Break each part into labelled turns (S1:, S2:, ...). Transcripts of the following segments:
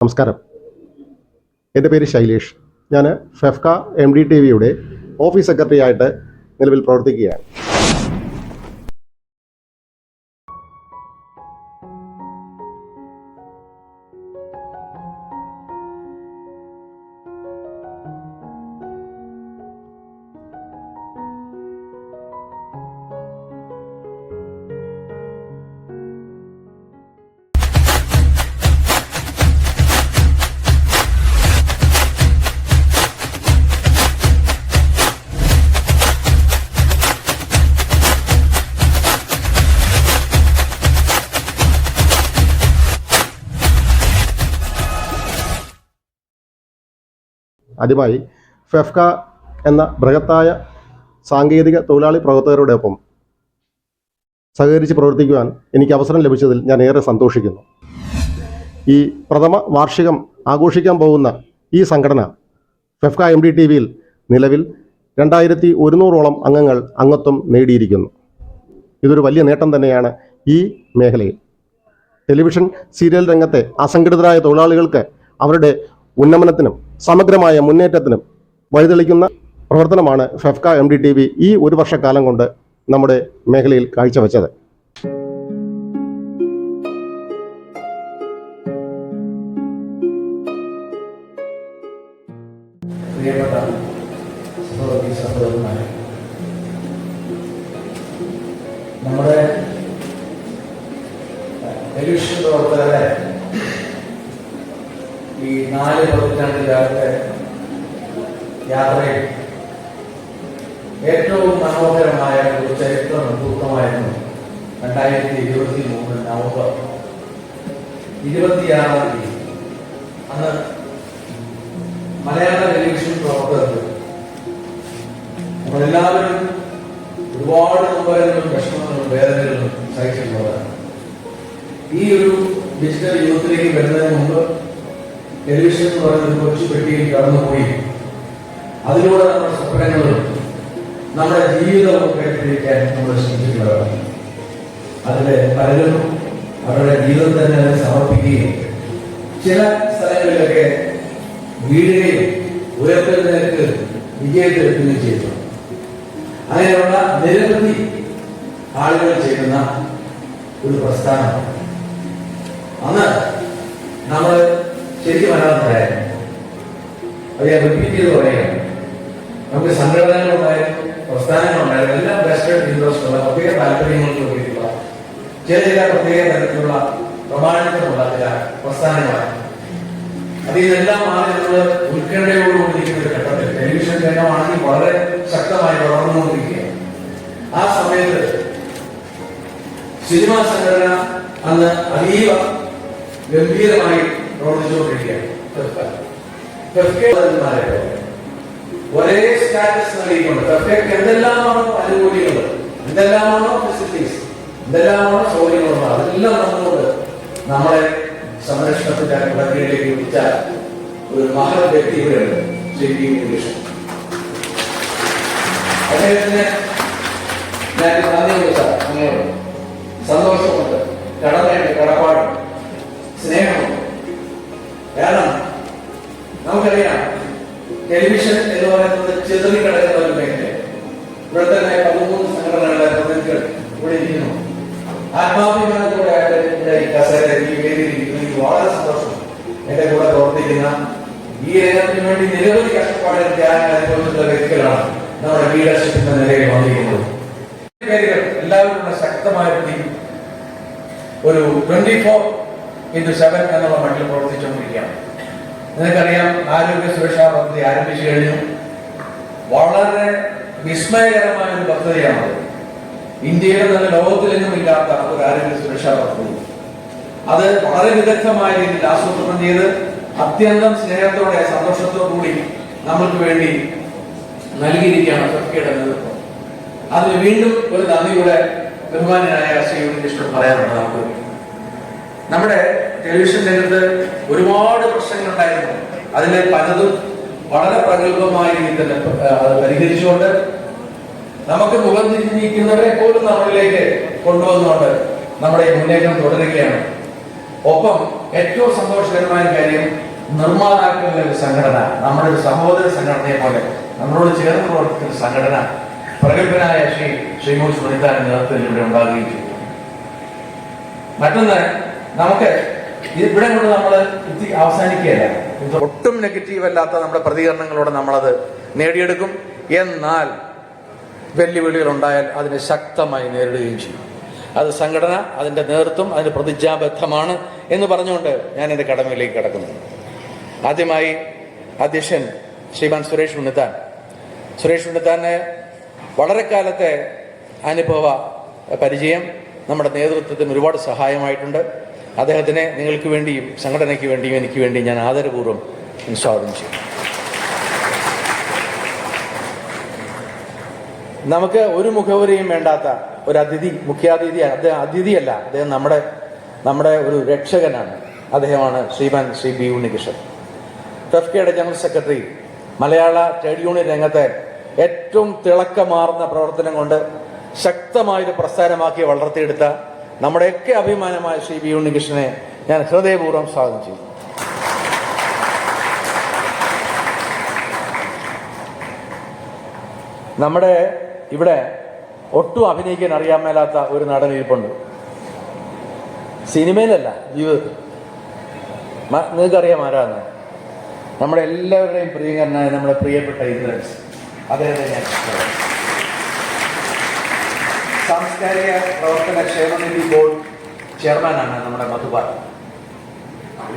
S1: നമസ്കാരം. എൻ്റെ പേര് ശൈലേഷ്. ഞാൻ ഫെഫ്ക MDTVയുടെ ഓഫീസ് സെക്രട്ടറി ആയിട്ട് നിലവിൽ പ്രവർത്തിക്കുകയാണ്. ആദ്യമായി ഫെഫ്ക എന്ന ബൃഹത്തായ സാങ്കേതിക തൊഴിലാളി പ്രവർത്തകരോടൊപ്പം സഹകരിച്ച് പ്രവർത്തിക്കുവാൻ എനിക്ക് അവസരം ലഭിച്ചതിൽ ഞാൻ ഏറെ സന്തോഷിക്കുന്നു. ഈ പ്രഥമ വാർഷികം ആഘോഷിക്കാൻ പോകുന്ന ഈ സംഘടന ഫെഫ്ക MDTVയിൽ നിലവിൽ 2100ഓളം അംഗങ്ങൾ അംഗത്വം നേടിയിരിക്കുന്നു. ഇതൊരു വലിയ നേട്ടം തന്നെയാണ് ഈ മേഖലയിൽ. ടെലിവിഷൻ സീരിയൽ രംഗത്തെ അസംഘടിതരായ തൊഴിലാളികൾക്ക് അവരുടെ ഉന്നമനത്തിനും സമഗ്രമായ മുന്നേറ്റത്തിനും വഴിതെളിക്കുന്ന പ്രവർത്തനമാണ് ഫെഫ്ക MDTV ഈ ഒരു വർഷക്കാലം കൊണ്ട് നമ്മുടെ മേഖലയിൽ കാഴ്ചവെച്ചത്.
S2: നമ്മുടെ ടെലിവിഷൻ പ്രവർത്തകരെ ഈ 4 പതിറ്റാണ്ടിലത്തെ യാത്രയിൽ ഏറ്റവും മനോഹരമായ ഒരു ചരിത്ര മുഹൂർത്തമായിരുന്നു 2023 നവംബർ 26-ാം തീയതി. അന്ന് മലയാള ടെലിവിഷൻ പ്രവർത്തകർക്ക് നമ്മളെല്ലാവരും ഒരുപാട് നൊമ്പരങ്ങളും വിഷമങ്ങളും വേദനകളും സഹിച്ചിട്ടുള്ളതാണ്. ഈ ഒരു ഡിജിറ്റൽ യുഗത്തിലേക്ക് വരുന്നതിന് മുമ്പ് ടെലിവിഷൻ എന്ന് പറയുന്നത് കൊച്ചു പെട്ടിയിൽ കടന്നുപോയി അതിലൂടെ നമ്മുടെ സ്വപ്നങ്ങളും നമ്മുടെ ജീവിതവും കേട്ടിരിക്കാൻ നമ്മൾ ശ്രമിച്ചിട്ടുള്ളതാണ്. അതിലെ പലരും അവരുടെ ജീവിതം തന്നെ സമർപ്പിക്കുകയും ചില സ്ഥലങ്ങളിലൊക്കെ വീഴുകയും ഉയർത്തുന്നതിലേക്ക് വിജയത്തിലെത്തുകയും ചെയ്തു. അങ്ങനെയുള്ള നിരവധി ആളുകൾ ചെയ്യുന്ന ഒരു പ്രസ്ഥാനമാണ്. അന്ന് നമ്മൾ ശരിക്കും മനസ്സിലായിരുന്നു. അത് ഞാൻ റിപ്പീറ്റ് ചെയ്ത് പറയുകയാണ്. നമുക്ക് സംഘടനകളുണ്ടായിരുന്നു, പ്രസ്ഥാനങ്ങളുണ്ടായിരുന്നു, എല്ലാം വെസ്റ്റേൺ ഇൻട്രസ്റ്റ് ഉള്ള പ്രത്യേക താല്പര്യങ്ങൾക്ക് വേണ്ടിയിട്ടുള്ള ചില പ്രത്യേക തരത്തിലുള്ള പ്രമാണങ്ങളുള്ള ചില പ്രസ്ഥാനങ്ങളാണ്. അതിൽ നിന്നെല്ലാം മാറി നമ്മൾ ഉത്കണ്ഠയോടുകൂടിയിരിക്കുന്ന ഒരു ഘട്ടത്തിൽ ടെലിവിഷൻ രംഗമാണെങ്കിൽ വളരെ ശക്തമായി വളർന്നുകൊണ്ടിരിക്കുകയാണ്. ആ സമയത്ത് സിനിമാ സംഘടന അന്ന് അതീവ ഗംഭീരമായി പ്രവർത്തിച്ചുകൊണ്ടിരിക്കുകയാണ്. ഒരേ സ്റ്റാറ്റസ് നൽകിക്കൊണ്ട് ഫെഫ്കയ്ക്ക് എന്തെല്ലാമാണോ അനുകൂലികൾ, എന്തെല്ലാമാണോ ഫെസിലിറ്റീസ്, എന്തെല്ലാമാണോ സൗകര്യങ്ങളുണ്ടോ അതെല്ലാം നമ്മോട് നമ്മളെ സംരക്ഷണത്തിന്റെ കുടക്കീഴിലേക്ക് എത്തിച്ച ഒരു മഹത് വ്യക്തി ഇവിടെയുണ്ട്, ശ്രീ കൃഷ്ണൻ. അദ്ദേഹത്തിന് ഞാൻ നന്ദിയുണ്ട് സാർ, അങ്ങനെയുണ്ട്, സന്തോഷമുണ്ട്, കടമയുണ്ട്, കടപ്പാടുണ്ട്, സ്നേഹമുണ്ട്. കാരണം നമുക്കറിയാം ടെലിവിഷൻ എന്ന് പറയുന്നത് ചിതറിക്കിടക്കുന്ന ഒരു മേഖല. ഇവിടെ തന്നെ 13 സംഘടനകളുടെ പ്രതിനിധികൾ ഇവിടെ ഇരിക്കുന്നു. ആത്മാഭിമാനത്തോടെ ഇവിടെ ഈ കസേരയിൽ ഈ വേദിയിരിക്കുന്നു. എനിക്ക് വളരെ സന്തോഷം. എന്റെ കൂടെ പ്രവർത്തിക്കുന്ന ഈ രംഗത്തിന് വേണ്ടി നിരവധി കഷ്ടപ്പാടുകൾ ത്യാഗങ്ങൾ അനുഭവിച്ചിട്ടുള്ള വ്യക്തികളാണ് നമ്മുടെ ലീഡർഷിപ്പിന്റെ നിലയിൽ വന്നിരിക്കുന്നത്. പേരുകൾ എല്ലാവരും ശക്തമായ ഒരു 24/7 എന്നുള്ള മട്ടിൽ പ്രവർത്തിച്ചുകൊണ്ടിരിക്കുകയാണ്. നിങ്ങൾക്കറിയാം, ആരോഗ്യ സുരക്ഷാ പദ്ധതി ആരംഭിച്ചു കഴിഞ്ഞു. വളരെ വിസ്മയകരമായ ഒരു പദ്ധതിയാണ്. ഇന്ത്യയിലെ തന്നെ ലോകത്തിലെങ്ങും ഇല്ലാത്ത ഒരു ആരോഗ്യ സുരക്ഷാ പദ്ധതി. അത് വളരെ വിദഗ്ധമായ രീതിയിൽ ആസൂത്രണം ചെയ്ത് അത്യന്തം സ്നേഹത്തോടെ സന്തോഷത്തോടുകൂടി നമ്മൾക്ക് വേണ്ടി നൽകിയിരിക്കുകയാണ് ഫെഫ്കയുടെ നേതൃത്വം. അതിന് വീണ്ടും ഒരു നന്ദിയുടെ ബഹുമാനായ ശ്രീ കൃഷ്ണൻ പറയാനുണ്ട്. നമ്മുടെ ടെലിവിഷൻ രംഗത്ത് ഒരുപാട് പ്രശ്നങ്ങളുണ്ടായിരുന്നു. അതിലെ പലതും വളരെ പ്രഗത്ഭമായ രീതിയിൽ തന്നെ അത് പരിഹരിച്ചുകൊണ്ട് നമുക്ക് മുഖം തിരിഞ്ഞിരിക്കുന്നവരെ പോലും നമ്മളിലേക്ക് കൊണ്ടുവന്നുകൊണ്ട് നമ്മുടെ ഈ മുന്നേറ്റം തുടരുകയാണ്. ഒപ്പം ഏറ്റവും സന്തോഷകരമായ കാര്യം നിർമ്മാതാക്കളുടെ ഒരു സംഘടന, നമ്മുടെ ഒരു സഹോദര സംഘടനയെ പോലെ നമ്മളോട് ചേർന്ന് പ്രവർത്തിക്കുന്ന സംഘടന പ്രഗത്ഭനായ ശ്രീമൂൽ സുനിതാന്റെ നേതൃത്വത്തിൽ ഇവിടെ ഉണ്ടാകുകയും ചെയ്തു. മറ്റൊന്ന്, നമുക്ക് ഇവിടെ കൊണ്ട് നമ്മൾ അവസാനിക്കുകയല്ല. ഒട്ടും നെഗറ്റീവ് അല്ലാത്ത നമ്മുടെ പ്രതികരണങ്ങളോടെ നമ്മളത് നേടിയെടുക്കും. എന്നാൽ വെല്ലുവിളികൾ ഉണ്ടായാൽ അതിനെ ശക്തമായി നേരിടുകയും ചെയ്യും. അത് സംഘടന, അതിൻ്റെ നേതൃത്വം അതിന് പ്രതിജ്ഞാബദ്ധമാണ് എന്ന് പറഞ്ഞുകൊണ്ട് ഞാൻ എൻ്റെ കടമയിലേക്ക് കടക്കുന്നു. ആദ്യമായി അധ്യക്ഷൻ ശ്രീമാൻ സുരേഷ് ഉണ്ണിത്താനെ വളരെ കാലത്തെ അനുഭവ പരിചയം നമ്മുടെ നേതൃത്വത്തിന് ഒരുപാട് സഹായമായിട്ടുണ്ട്. അദ്ദേഹത്തിനെ നിങ്ങൾക്ക് വേണ്ടിയും സംഘടനയ്ക്ക് വേണ്ടിയും എനിക്ക് വേണ്ടി ഞാൻ ആദരപൂർവ്വം സ്വാഗതം ചെയ്യും. നമുക്ക് ഒരു മുഖവരിയും വേണ്ടാത്ത ഒരു മുഖ്യാതിഥിയാണ് അദ്ദേഹം. അതിഥിയല്ല, അദ്ദേഹം നമ്മുടെ ഒരു രക്ഷകനാണ്. അദ്ദേഹമാണ് ശ്രീ ബി ഉണ്ണികൃഷ്ണൻ, ഫെഫ്കയുടെ ജനറൽ സെക്രട്ടറി. മലയാള ട്രേഡ് യൂണിയൻ രംഗത്തെ ഏറ്റവും തിളക്കമാർന്ന പ്രവർത്തനം കൊണ്ട് ശക്തമായൊരു പ്രസ്ഥാനമാക്കി വളർത്തിയെടുത്ത നമ്മുടെയൊക്കെ അഭിമാനമായ ശ്രീ ബി ഉണ്ണികൃഷ്ണനെ ഞാൻ ഹൃദയപൂർവ്വം സ്വാഗതം ചെയ്തു. നമ്മുടെ ഇവിടെ ഒട്ടും അഭിനയിക്കാൻ അറിയാൻ മേലാത്ത ഒരു നടൻ ഇരിപ്പുണ്ട്. സിനിമയിലല്ല, ജീവിതത്തിൽ. നിങ്ങൾക്കറിയാം ആരാന്ന്? നമ്മുടെ എല്ലാവരുടെയും പ്രിയങ്കരനായ നമ്മുടെ പ്രിയപ്പെട്ട ഇന്ദ്രൻസ്. അദ്ദേഹത്തെ ഞാൻ സാംസ്കാരിക പ്രവർത്തന ക്ഷേമനിധി ബോർഡ് ചെയർമാനാണ് നമ്മുടെ മധുപാൽ.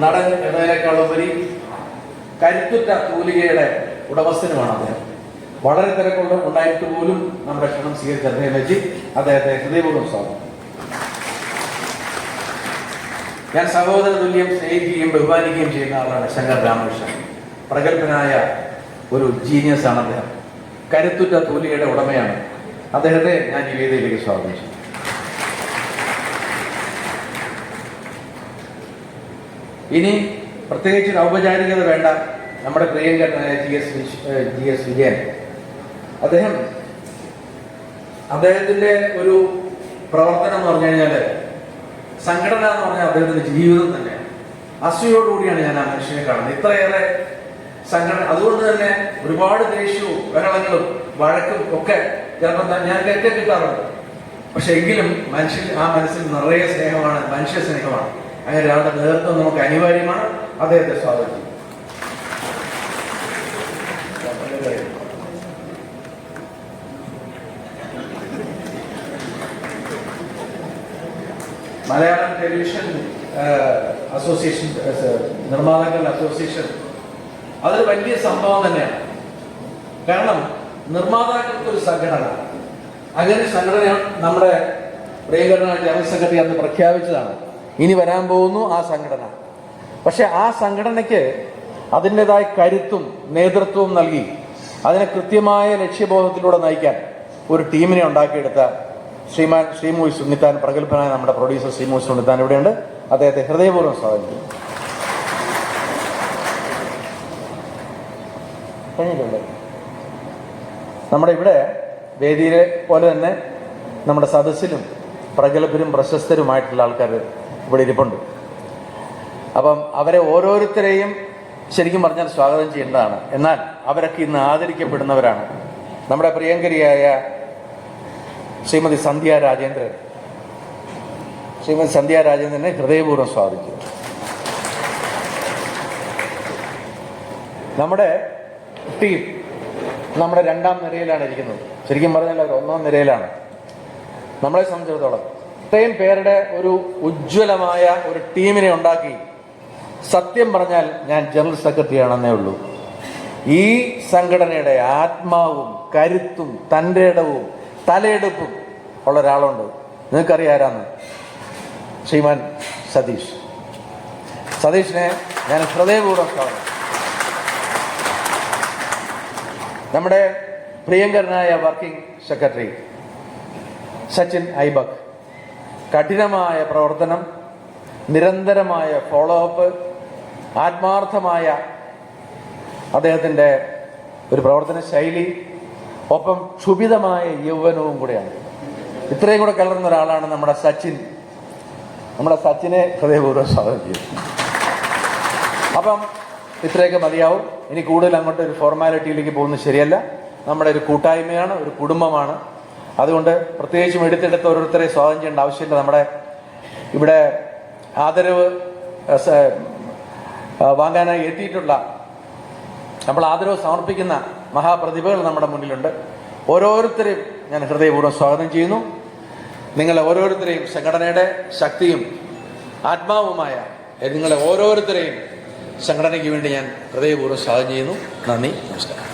S2: നടൻ എന്നതിനേക്കാളുപരി കരുത്തുറ്റ തൂലികയുടെ ഉടമസ്ഥനുമാണ് അദ്ദേഹം. വളരെ തിരക്കുള്ള ഉണ്ടായിട്ട് പോലും നമ്മുടെ ക്ഷണം സ്വീകരിച്ച അദ്ദേഹം വെച്ച് അദ്ദേഹത്തെ ഹൃദയപൂർവ്വം സ്വാഗതം. ഞാൻ സഹോദര തുല്യം സ്നേഹിക്കുകയും ബഹുമാനിക്കുകയും ചെയ്യുന്ന ആളാണ് ശങ്കർ രാമകൃഷ്ണൻ. പ്രഗത്ഭനായ ഒരു ജീനിയസാണ് അദ്ദേഹം. കരുത്തുറ്റ തൂലികയുടെ ഉടമയാണ്. അദ്ദേഹത്തെ ഞാൻ ഈ വേദിയിലേക്ക് സ്വാഗതം ചെയ്യും. ഇനി പ്രത്യേകിച്ച് ഒരു ഔപചാരികത വേണ്ട. നമ്മുടെ പ്രിയങ്കരനായ ജി എസ് വിജയൻ, അദ്ദേഹത്തിന്റെ ഒരു പ്രവർത്തനം എന്ന് പറഞ്ഞു കഴിഞ്ഞാൽ, സംഘടന എന്ന് പറഞ്ഞാൽ അദ്ദേഹത്തിന്റെ ജീവിതം തന്നെയാണ്. അസൂയോടുകൂടിയാണ് ഞാൻ ആ മനുഷ്യനെ കാണുന്നത്. ഇത്രയേറെ സംഘടന, അതുകൊണ്ട് തന്നെ ഒരുപാട് ദേഷ്യവും ബഹളങ്ങളും വഴക്കും ഒക്കെ ചിലപ്പോൾ ഞാൻ കിട്ടാറുണ്ട്. പക്ഷെ എങ്കിലും ആ മനസ്സിൽ നിറയെ സ്നേഹമാണ്, മനുഷ്യ സ്നേഹമാണ്. അങ്ങനെ ഒരാളുടെ നേതൃത്വം നമുക്ക് അനിവാര്യമാണ്. അദ്ദേഹത്തെ സ്വാഗതം ചെയ്യും. മലയാളം ടെലിവിഷൻ അസോസിയേഷൻ, നിർമ്മാതാക്കളുടെ അസോസിയേഷൻ, അതൊരു വലിയ സംഭവം തന്നെയാണ്. കാരണം നിർമ്മാതാക്കൾക്കൊരു സംഘടന, അങ്ങനെ സംഘടന നമ്മുടെ പ്രിയങ്കരനായ ജനറൽ സെക്രട്ടറി അന്ന് പ്രഖ്യാപിച്ചതാണ്. ഇനി വരാൻ പോകുന്നു ആ സംഘടന. പക്ഷെ ആ സംഘടനയ്ക്ക് അതിൻ്റെതായ കരുത്തും നേതൃത്വവും നൽകി അതിനെ കൃത്യമായ ലക്ഷ്യബോധത്തിലൂടെ നയിക്കാൻ ഒരു ടീമിനെ ഉണ്ടാക്കിയെടുത്ത ശ്രീമൂൽ സുനിതാൻ, പ്രഗത്ഭനായ നമ്മുടെ പ്രൊഡ്യൂസർ ശ്രീമൂൽ സുനിതാൻ ഇവിടെയുണ്ട്. അദ്ദേഹത്തെ ഹൃദയപൂർവ്വം സ്വാഗതം ചെയ്യും. കഴിഞ്ഞിട്ടുണ്ട്. നമ്മുടെ ഇവിടെ വേദിയിലെ പോലെ തന്നെ നമ്മുടെ സദസ്സിലും പ്രഗത്ഭരും പ്രശസ്തരുമായിട്ടുള്ള ആൾക്കാർ ഇവിടെ ഇരിപ്പുണ്ട്. അപ്പം അവരെ ഓരോരുത്തരെയും ശരിക്കും പറഞ്ഞാൽ സ്വാഗതം ചെയ്യേണ്ടതാണ്. എന്നാൽ അവരൊക്കെ ഇന്ന് ആദരിക്കപ്പെടുന്നവരാണ്. നമ്മുടെ പ്രിയങ്കരിയായ ശ്രീമതി സന്ധ്യ രാജേന്ദ്രനെ ഹൃദയപൂർവ്വം സ്വാഗതിച്ചു. നമ്മുടെ ടീം നമ്മുടെ 2ാം നിരയിലാണ് ഇരിക്കുന്നത്. ശരിക്കും പറഞ്ഞാൽ അവർ 1ാം നിരയിലാണ്. നമ്മളെ സംബന്ധിച്ചിടത്തോളം ഇത്രയും പേരുടെ ഒരു ഉജ്ജ്വലമായ ഒരു ടീമിനെ ഉണ്ടാക്കി, സത്യം പറഞ്ഞാൽ ഞാൻ ജനറൽ സെക്രട്ടറി ആണെന്നേ ഉള്ളൂ. ഈ സംഘടനയുടെ ആത്മാവും കരുത്തും തൻ്റെ ഇടവും തലയെടുപ്പും ഉള്ള ഒരാളുണ്ട്. നിങ്ങൾക്കറിയാരാന്ന്? ശ്രീമാൻ സതീഷിനെ ഞാൻ ഹൃദയപൂർവ്വം സ്വാഗതം. നമ്മുടെ പ്രിയങ്കരനായ വർക്കിംഗ് സെക്രട്ടറി സച്ചിൻ ഐബക്, കഠിനമായ പ്രവർത്തനം, നിരന്തരമായ ഫോളോ അപ്പ്, ആത്മാർത്ഥമായ അദ്ദേഹത്തിൻ്റെ ഒരു പ്രവർത്തന ശൈലി, ഒപ്പം ക്ഷുഭിതമായ യൗവനവും കൂടെയാണ്. ഇത്രയും കൂടെ കലർന്ന ഒരാളാണ് നമ്മുടെ സച്ചിനെ ഹൃദയപൂർവ്വം സ്വാഗതം ചെയ്യും. അപ്പം ഇത്രയൊക്കെ മതിയാവും. ഇനി കൂടുതൽ അങ്ങോട്ട് ഒരു ഫോർമാലിറ്റിയിലേക്ക് പോകുന്നത് ശരിയല്ല. നമ്മുടെ ഒരു കൂട്ടായ്മയാണ്, ഒരു കുടുംബമാണ്. അതുകൊണ്ട് പ്രത്യേകിച്ചും എടുത്തെടുത്ത് ഓരോരുത്തരെ സ്വാഗതം ചെയ്യേണ്ട ആവശ്യമില്ല. നമ്മുടെ ഇവിടെ ആദരവ് വാങ്ങാനായി എത്തിയിട്ടുള്ള, നമ്മൾ ആദരവ് സമർപ്പിക്കുന്ന മഹാപ്രതിഭകൾ നമ്മുടെ മുന്നിലുണ്ട്. ഓരോരുത്തരെയും ഞാൻ ഹൃദയപൂർവ്വം സ്വാഗതം ചെയ്യുന്നു. നിങ്ങളെ ഓരോരുത്തരെയും സംഘടനയുടെ ശക്തിയും ആത്മാവുമായ നിങ്ങളെ ഓരോരുത്തരെയും സംഘടനയ്ക്ക് വേണ്ടി ഞാൻ ഹൃദയപൂർവ്വം സ്വാഗതം ചെയ്യുന്നു. നന്ദി, നമസ്കാരം.